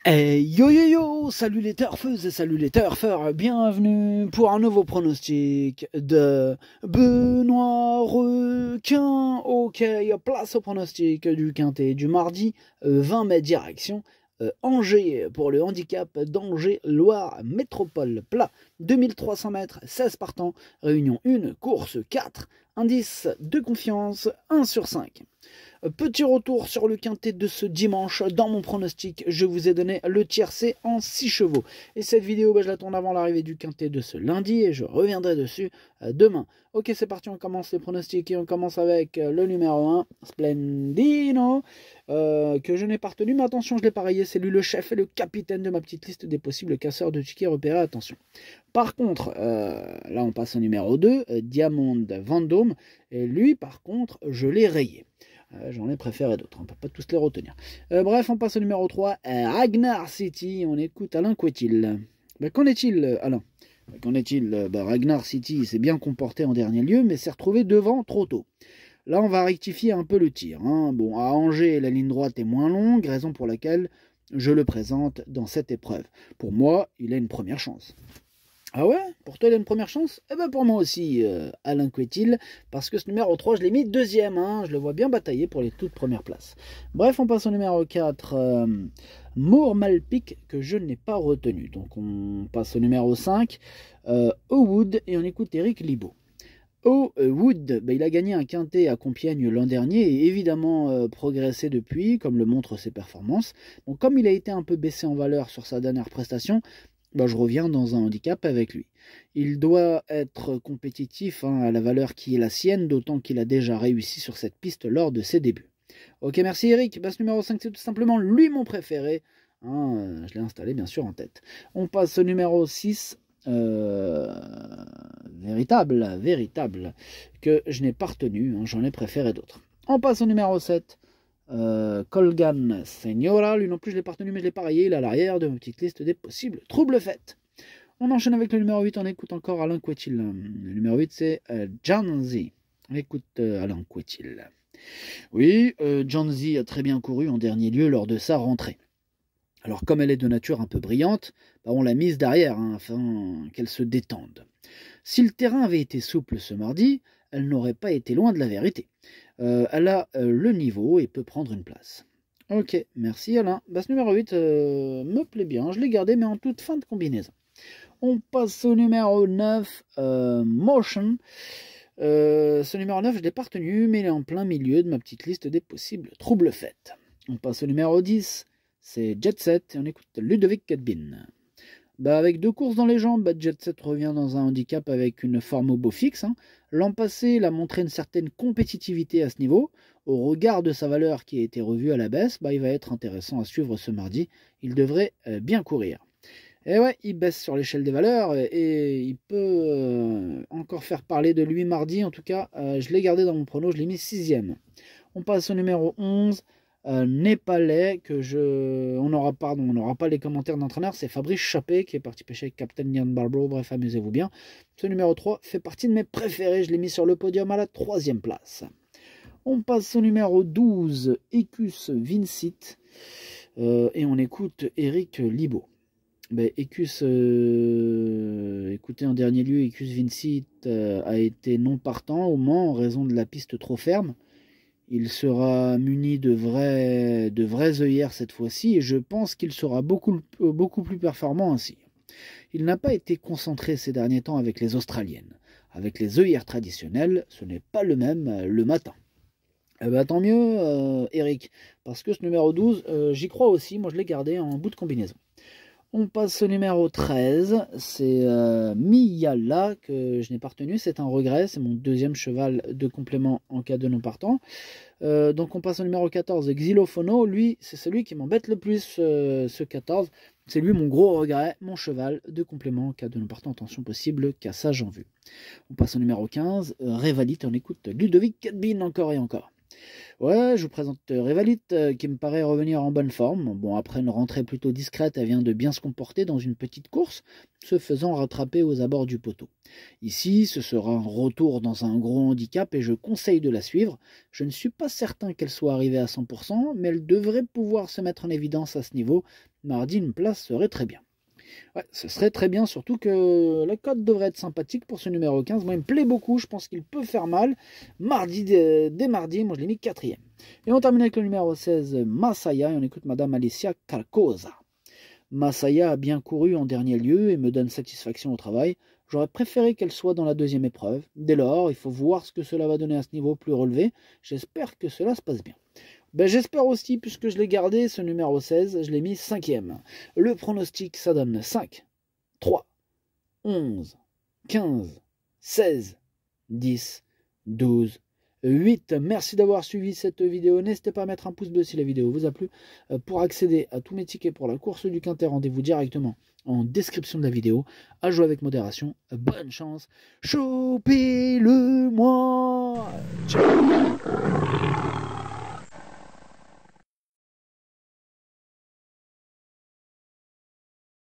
Hey yo yo yo, salut les turfeuses et salut les turfeurs, bienvenue pour un nouveau pronostic de Benoît Requin. Ok, place au pronostic du quintet du mardi 20 mai direction Angers pour le handicap d'Angers-Loire Métropole plat, 2300 mètres, 16 partants, réunion 1, course 4, indice de confiance 1 sur 5. Petit retour sur le quintet de ce dimanche. Dans mon pronostic, je vous ai donné le tiercé en 6 chevaux. Et cette vidéo, je la tourne avant l'arrivée du quintet de ce lundi et je reviendrai dessus demain. Ok, c'est parti, on commence les pronostics et on commence avec le numéro 1, Splendino, que je n'ai pas retenu, mais attention, je l'ai parié, c'est lui le chef et le capitaine de ma petite liste des possibles casseurs de tickets repérés, attention. Par contre, là on passe au numéro 2, Diamond Vendôme, et lui par contre, je l'ai rayé. J'en ai préféré d'autres, on ne peut pas tous les retenir. Bref, on passe au numéro 3, Ragnar City, on écoute Alain Couetil. Qu'en est-il, Alain? Qu'en est-il? Ragnar City s'est bien comporté en dernier lieu, mais s'est retrouvé devant trop tôt. Là, on va rectifier un peu le tir. Bon, à Angers, la ligne droite est moins longue, raison pour laquelle je le présente dans cette épreuve. Pour moi, il a une première chance. Ah ouais? Pour toi, il a une première chance? Eh ben pour moi aussi, Alain Couetil, parce que ce numéro 3, je l'ai mis deuxième, je le vois bien batailler pour les toutes premières places. Bref, on passe au numéro 4, Moore Malpic, que je n'ai pas retenu. Donc on passe au numéro 5, Owood, et on écoute Eric Libaud. Wood, il a gagné un quintet à Compiègne l'an dernier et évidemment progressé depuis, comme le montrent ses performances. Donc comme il a été un peu baissé en valeur sur sa dernière prestation, je reviens dans un handicap avec lui. Il doit être compétitif à la valeur qui est la sienne, d'autant qu'il a déjà réussi sur cette piste lors de ses débuts. Ok, merci Eric. Ce numéro 5, c'est tout simplement lui mon préféré. Je l'ai installé bien sûr en tête. On passe au numéro 6. Véritable, que je n'ai pas retenu, j'en ai préféré d'autres. On passe au numéro 7. Colgan Senora, lui non plus je l'ai pas retenu mais je l'ai parié, il est à l'arrière de ma petite liste des possibles troubles faits. On enchaîne avec le numéro 8, on écoute encore Alain Couetil. Le numéro 8 c'est Janzi. On écoute Alain Couetil. Oui, Janzi a très bien couru en dernier lieu lors de sa rentrée. Alors comme elle est de nature un peu brillante, on l'a mise derrière afin qu'elle se détende. Si le terrain avait été souple ce mardi, elle n'aurait pas été loin de la vérité. Elle a le niveau et peut prendre une place. Ok, merci Alain. Ce numéro 8 me plaît bien, je l'ai gardé mais en toute fin de combinaison. On passe au numéro 9, Motion. Ce numéro 9, je ne l'ai pas retenu, mais il est en plein milieu de ma petite liste des possibles troubles faits. On passe au numéro 10, c'est Jet Set, et on écoute Ludovic Cadbin. Avec 2 courses dans les jambes, Jet Set revient dans un handicap avec une forme au beau fixe. L'an passé, il a montré une certaine compétitivité à ce niveau. Au regard de sa valeur qui a été revue à la baisse, il va être intéressant à suivre ce mardi. Il devrait bien courir. Et ouais, il baisse sur l'échelle des valeurs et il peut encore faire parler de lui mardi. En tout cas, je l'ai gardé dans mon prono, je l'ai mis 6e. On passe au numéro 11. Népalais, on n'aura pas les commentaires d'entraîneur, c'est Fabrice Chappé qui est parti pêcher avec Captain Ian Barbro, bref, amusez-vous bien. Ce numéro 3 fait partie de mes préférés, je l'ai mis sur le podium à la 3e place. On passe au numéro 12, Ecus Vincit, et on écoute Eric Libaud. Ecus, écoutez, en dernier lieu, Ecus Vincit a été non partant au Mans en raison de la piste trop ferme. Il sera muni de vrais œillères cette fois-ci et je pense qu'il sera beaucoup plus performant ainsi. Il n'a pas été concentré ces derniers temps avec les Australiennes. Avec les œillères traditionnelles, ce n'est pas le même le matin. Tant mieux, Eric, parce que ce numéro 12, j'y crois aussi, moi je l'ai gardé en bout de combinaison. On passe au numéro 13, c'est Miyala, que je n'ai pas retenu, c'est un regret, c'est mon 2e cheval de complément en cas de non partant. Donc on passe au numéro 14, Xylophono, lui c'est celui qui m'embête le plus, ce 14, c'est lui mon gros regret, mon cheval de complément en cas de non partant, attention possible, cassage en vue. On passe au numéro 15, Révalite, on écoute Ludovic Cadbin encore et encore. Ouais, je vous présente Révalite qui me paraît revenir en bonne forme. Bon, après une rentrée plutôt discrète, elle vient de bien se comporter dans une petite course, se faisant rattraper aux abords du poteau. Ici, ce sera un retour dans un gros handicap et je conseille de la suivre. Je ne suis pas certain qu'elle soit arrivée à 100%, mais elle devrait pouvoir se mettre en évidence à ce niveau. Mardi, une place serait très bien. Ouais, ce serait très bien, surtout que la cote devrait être sympathique pour ce numéro 15. Moi, il me plaît beaucoup, je pense qu'il peut faire mal. Mardi, dès mardi, moi je l'ai mis 4e. Et on termine avec le numéro 16, Masaya, et on écoute Madame Alicia Calcosa. Masaya a bien couru en dernier lieu et me donne satisfaction au travail. J'aurais préféré qu'elle soit dans la deuxième épreuve. Dès lors, il faut voir ce que cela va donner à ce niveau plus relevé. J'espère que cela se passe bien. Ben, j'espère aussi, puisque je l'ai gardé, ce numéro 16, je l'ai mis 5e. Le pronostic, ça donne 5, 3, 11, 15, 16, 10, 12, 8. Merci d'avoir suivi cette vidéo. N'hésitez pas à mettre un pouce bleu si la vidéo vous a plu. Pour accéder à tous mes tickets pour la course du Quintet, rendez-vous directement en description de la vidéo. À jouer avec modération. Bonne chance. Chopez-le-moi!